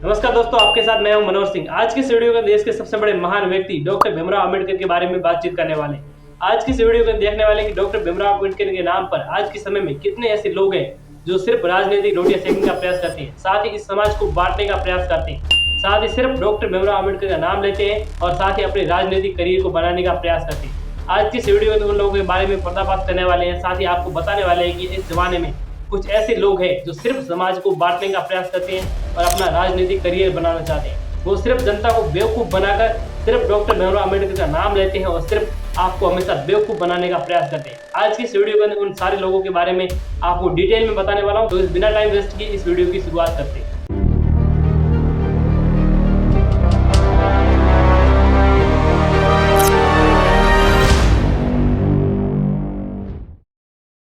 नमस्कार दोस्तों, आपके साथ मैं हूं मनोज सिंह। आज की इस वीडियो में देश के सबसे बड़े महान व्यक्ति डॉक्टर भीमराव अंबेडकर के बारे में बातचीत करने वाले हैं। आज की इस वीडियो में देखने वाले कि डॉक्टर भीमराव अंबेडकर के नाम पर आज के समय में कितने ऐसे लोग हैं जो सिर्फ राजनीतिक रोटियां सेकने का प्रयास करते हैं, साथ ही इस समाज को बांटने का प्रयास करते हैं, साथ ही सिर्फ डॉक्टर भीमराव अंबेडकर का नाम लेते हैं और साथ ही अपने राजनीतिक करियर को बनाने का प्रयास करते हैं। आज की इस वीडियो में उन लोगों के बारे में पर्दाफाश करने वाले हैं, साथ ही आपको बताने वाले हैं कि इस जमाने में कुछ ऐसे लोग हैं जो सिर्फ समाज को बांटने का प्रयास करते हैं और अपना राजनीतिक करियर बनाना चाहते हैं। वो सिर्फ जनता को बेवकूफ बनाकर सिर्फ डॉक्टर भीमराव अंबेडकर का नाम लेते हैं और सिर्फ आपको हमेशा बेवकूफ बनाने का प्रयास करते हैं। आज की इस वीडियो में उन सारे लोगों के बारे में आपको डिटेल में बताने वाला हूँ, तो बिना टाइम वेस्ट की इस वीडियो की शुरुआत करते हैं।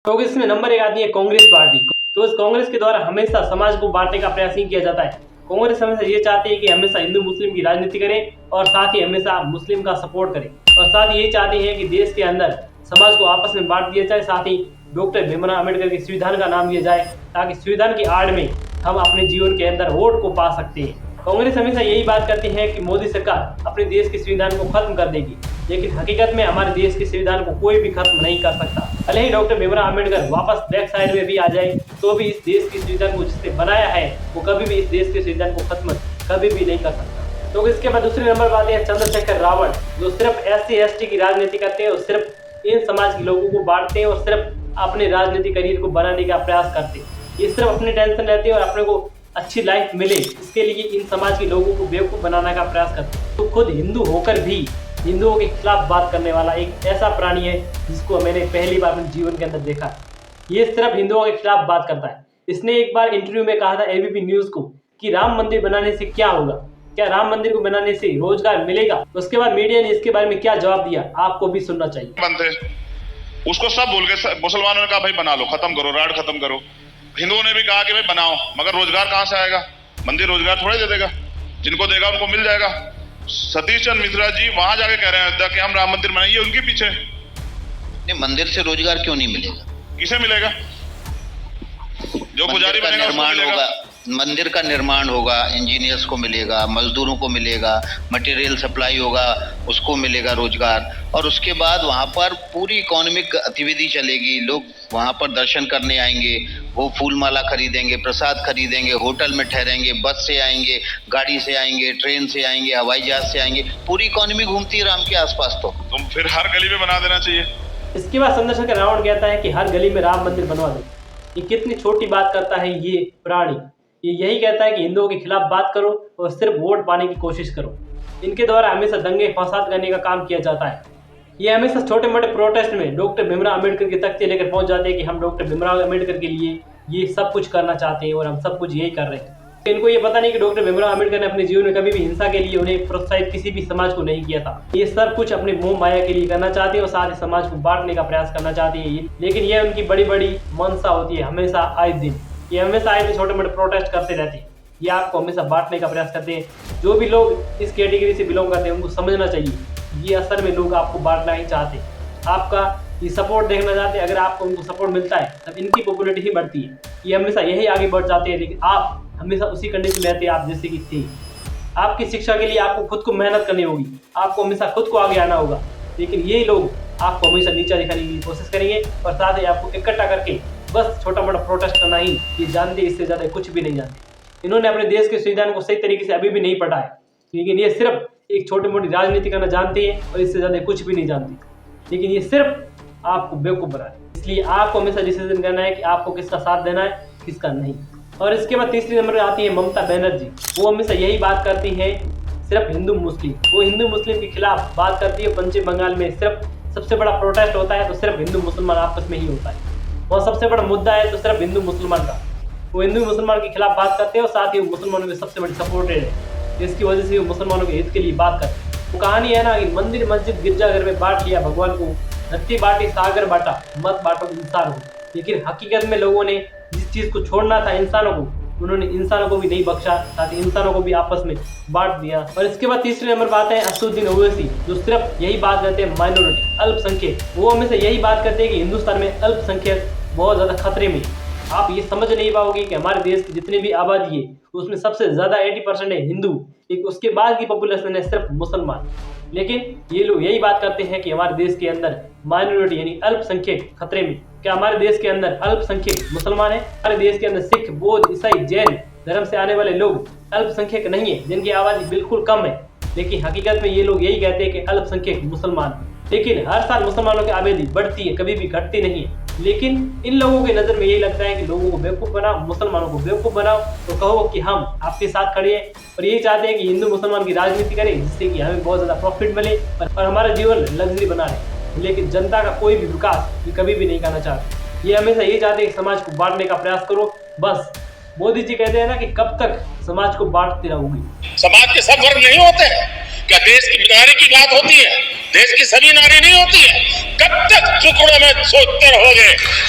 तो इसमें नंबर 1 आती है कांग्रेस पार्टी। तो इस कांग्रेस के द्वारा हमेशा समाज को बांटने का प्रयास ही किया जाता है। कांग्रेस हमेशा ये चाहती है कि हमेशा हिंदू मुस्लिम की राजनीति करें और साथ ही हमेशा मुस्लिम का सपोर्ट करें और साथ ही ये चाहती है कि देश के अंदर समाज को आपस में बांट दिया जाए, साथ ही डॉक्टर भीमराव अंबेडकर के संविधान का नाम लिया जाए ताकि संविधान की आड़ में हम अपने जीवन के अंदर वोट को पा सकते हैं। कांग्रेस हमेशा यही बात करती है कि मोदी सरकार अपने देश के संविधान को खत्म कर देगी, लेकिन हकीकत में हमारे देश के संविधान को कोई भी खत्म नहीं कर सकता। भले ही डॉक्टर भीमराव अंबेडकर वापस बैक साइड में भी आ जाए तो भी इस देश के संविधान को जिसने बनाया है वो कभी भी इस देश के संविधान को खत्म कभी भी नहीं कर सकता। तो इसके बाद दूसरे नंबर पर आते हैं चंद्रशेखर रावण, जो सिर्फ SC/ST की राजनीति करते हैं और सिर्फ इन समाज के लोगों को बांटते हैं और सिर्फ अपने राजनीतिक करियर को बनाने का प्रयास करते हैं। ये सिर्फ अपने टेंशन रहते हैं और अपने को अच्छी लाइफ मिले, इसके लिए इन समाज के लोगों को बेवकूफ बनाने का प्रयास करते हैं। तो खुद हिंदू होकर भी हिंदुओं के खिलाफ बात करने वाला एक ऐसा प्राणी है जिसको मैंने पहली बार अपने जीवन के अंदर देखा है। ये सिर्फ हिंदुओं के खिलाफ बात करता है। इसने एक बार इंटरव्यू में कहा था ABP न्यूज को कि राम मंदिर बनाने से क्या होगा, क्या राम मंदिर को बनाने से रोजगार मिलेगा। उसके बाद मीडिया ने इसके बारे में क्या जवाब दिया आपको भी सुनना चाहिए। बनते उसको सब बोल के मुसलमानों ने कहा भाई बना लो, खत्म करो, राड खत्म करो। हिंदुओं ने भी कहा कि भाई बनाओ, मगर रोजगार कहाँ से आएगा? मंदिर रोजगार थोड़े दे देगा, जिनको देगा उनको मिल जाएगा। सतीश चंद्र मिश्रा जी वहां जाके कह रहे हैं कि हम राम मंदिर बनाइए, उनके पीछे। नहीं, मंदिर से रोजगार क्यों नहीं मिलेगा? किसे मिलेगा? जो पुजारी बनेगा उसको मिलेगा। मंदिर का निर्माण होगा, इंजीनियर्स को मिलेगा, मजदूरों को मिलेगा, मटेरियल सप्लाई होगा, उसको मिलेगा रोजगार। और उसके बाद वहाँ पर पूरी इकोनॉमिक गतिविधि चलेगी। लोग वहाँ पर दर्शन करने आएंगे, वो फूल माला खरीदेंगे, प्रसाद खरीदेंगे, होटल में ठहरेंगे, बस से आएंगे, गाड़ी से आएंगे, ट्रेन से आएंगे, हवाई जहाज से आएंगे। पूरी इकोनॉमी घूमती है राम के आसपास। तो तुम फिर हर गली में बना देना चाहिए। इसके बाद चंद्रशेखर रावण कहता है कि हर गली में राम मंदिर बनवा दो। ये कितनी छोटी बात करता है ये प्राणी। ये यही कहता है कि हिंदुओं के खिलाफ बात करो और सिर्फ वोट पाने की कोशिश करो। इनके द्वारा हमेशा दंगे फसाद करने का काम किया जाता है। ये हमेशा छोटे मोटे प्रोटेस्ट में डॉक्टर भीमराव अंबेडकर के तख्ते लेकर पहुंच जाते हैं कि हम डॉक्टर भीमराव अंबेडकर के लिए ये सब कुछ करना चाहते हैं और हम सब कुछ यही कर रहे हैं। इनको ये पता नहीं कि डॉक्टर भीमराव अंबेडकर ने अपने जीवन में कभी भी हिंसा के लिए उन्हें प्रोत्साहित किसी भी समाज को नहीं किया था। ये सब कुछ अपने मोह माया के लिए करना चाहते हैं और साथ ही समाज को बांटने का प्रयास करना चाहते हैं। लेकिन ये उनकी बड़ी बड़ी मंशा होती है। हमेशा आए दिन ये हमेशा आए दिन छोटे मोटे प्रोटेस्ट करते रहते हैं। ये आपको हमेशा बांटने का प्रयास करते हैं। जो भी लोग इस कैटेगरी से बिलोंग करते हैं उनको समझना चाहिए ये असल में लोग आपको बांटना ही चाहते हैं, आपका ये सपोर्ट देखना चाहते हैं। अगर आपको उनको सपोर्ट मिलता है तब इनकी पॉपुलैरिटी ही बढ़ती है। ये हमेशा यही आगे बढ़ जाते हैं, लेकिन आप हमेशा उसी कंडीशन में रहते हैं आप जैसे कि थे। आपकी शिक्षा के लिए आपको खुद को मेहनत करनी होगी, आपको हमेशा खुद को आगे आना होगा, लेकिन ये लोग आपको हमेशा नीचा दिखाने की कोशिश करेंगे और साथ ही आपको इकट्ठा करके बस छोटा मोटा प्रोटेस्ट करना ही ये जानते, इससे ज़्यादा कुछ भी नहीं जानते। इन्होंने अपने देश के संविधान को सही तरीके से अभी भी नहीं पढ़ा है, लेकिन ये सिर्फ एक छोटी मोटी राजनीति करना जानते हैं और इससे ज़्यादा कुछ भी नहीं जानते। लेकिन ये सिर्फ आपको बेवकूफ़ बनाए। इसलिए आपको हमेशा डिसीजन करना है कि आपको किसका साथ देना है किसका नहीं। और इसके बाद तीसरे नंबर पर आती है ममता बनर्जी। वो हमेशा यही बात करती है सिर्फ हिंदू मुस्लिम। वो हिंदू मुस्लिम के खिलाफ बात करती है। पश्चिम बंगाल में सिर्फ सबसे बड़ा प्रोटेस्ट होता है तो सिर्फ हिंदू मुसलमान आपस में ही होता है। और सबसे बड़ा मुद्दा है तो सिर्फ हिंदू मुसलमान का। वो हिंदू मुसलमान के खिलाफ बात करते हैं और साथ ही वो मुसलमानों में सबसे बड़ी सपोर्टेड है। इसकी वजह से वो मुसलमानों के हित के लिए बात करते हैं। वो कहानी है ना कि मंदिर मस्जिद गिरजाघर में बांट लिया भगवान को, धरती बांटी सागर बांटा, मत बांटो इंसान को। लेकिन हकीकत में लोगों ने जिस चीज़ को छोड़ना था इंसानों को, उन्होंने इंसानों को भी नहीं बख्शा, साथ ही इंसानों को भी आपस में बांट दिया। और इसके बाद तीसरे नंबर पर आते हैं असदुद्दीन ओवैसी, जो सिर्फ यही बात करते हैं माइनॉरिटी, अल्पसंख्यक। वो हमेशा यही बात करते हैं कि हिंदुस्तान में अल्पसंख्यक बहुत ज़्यादा खतरे में। आप ये समझ नहीं पाओगे कि हमारे देश की जितनी भी आबादी है उसमें सबसे ज़्यादा 80% है हिंदू, एक उसके बाद की पॉपुलेशन है सिर्फ मुसलमान। लेकिन ये लोग यही बात करते हैं कि हमारे देश के अंदर माइनॉरिटी यानी अल्पसंख्यक खतरे में। क्या हमारे देश के अंदर अल्पसंख्यक मुसलमान है? हमारे देश के अंदर सिख, बौद्ध, ईसाई, जैन धर्म से आने वाले लोग अल्पसंख्यक नहीं है, जिनकी आबादी बिल्कुल कम है। लेकिन हकीकत में ये लोग यही कहते हैं कि अल्पसंख्यक मुसलमान। लेकिन हर साल मुसलमानों की आबादी बढ़ती है, कभी भी घटती नहीं है। लेकिन इन लोगों की नज़र में यही लगता है कि लोगों को बेवकूफ़ बनाओ, मुसलमानों को बेवकूफ़ बनाओ, तो कहो कि हम आपके साथ खड़े हैं। और यही चाहते हैं कि हिंदू मुसलमान की राजनीति करें, जिससे कि हमें बहुत ज़्यादा प्रॉफिट मिले और हमारा जीवन लग्जरी बना रहे। लेकिन जनता का कोई भी विकास ये कभी भी नहीं करना चाहते। ये हमेशा यही चाहते हैं कि समाज को बांटने का प्रयास करो। बस मोदी जी कहते हैं ना कि कब तक समाज को बांटते रहोगे। समाज के सब वर्ग नहीं होते हैं। क्या देश की नारी की बात होती है? देश की सभी नारी नहीं होती है। कब तक टुकड़ों में सोचते रहोगे?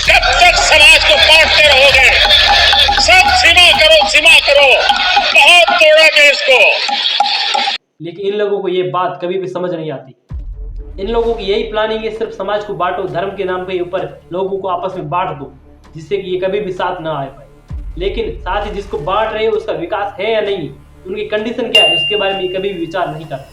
कब तक समाज को बांटते रहोगे? सब सीमा करो, बहुत तोड़ा देश को। लेकिन इन लोगों को ये बात कभी भी समझ नहीं आती। इन लोगों की यही प्लानिंग है, सिर्फ समाज को बांटो, धर्म के नाम के ऊपर लोगों को आपस में बांट दो, जिससे कि ये कभी भी साथ ना आ पाए। लेकिन साथ ही जिसको बांट रहे हैं उसका विकास है या नहीं, उनकी कंडीशन क्या है, उसके बारे में कभी भी विचार नहीं करते।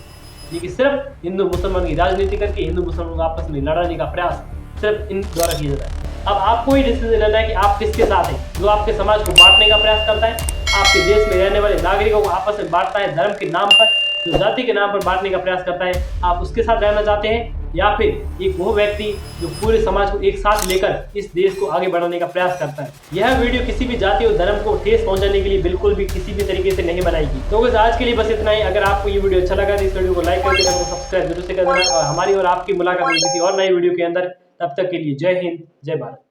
लेकिन सिर्फ हिंदू मुसलमान की राजनीति करके हिंदू मुसलमान को आपस में लड़ाने का प्रयास सिर्फ इन द्वारा किया जाता है। अब आपको ही डिसीजन लेना है कि आप किसके साथ हैं। जो आपके समाज को बांटने का प्रयास करता है, आपके देश में रहने वाले नागरिकों को आपस में बांटता है, धर्म के नाम पर, जो जाति के नाम पर बांटने का प्रयास करता है, आप उसके साथ रहना चाहते हैं, या फिर एक वो व्यक्ति जो पूरे समाज को एक साथ लेकर इस देश को आगे बढ़ाने का प्रयास करता है। यह वीडियो किसी भी जाति और धर्म को ठेस पहुंचाने के लिए बिल्कुल भी किसी भी तरीके से नहीं बनाएगी। तो बस आज के लिए बस इतना ही। अगर आपको ये वीडियो अच्छा लगा तो इस वीडियो को लाइक कर देना, सब्सक्राइब जरूर से कर देना, और हमारी और आपकी मुलाकात होगी किसी और नई वीडियो के अंदर। तब तक के लिए जय हिंद, जय भारत।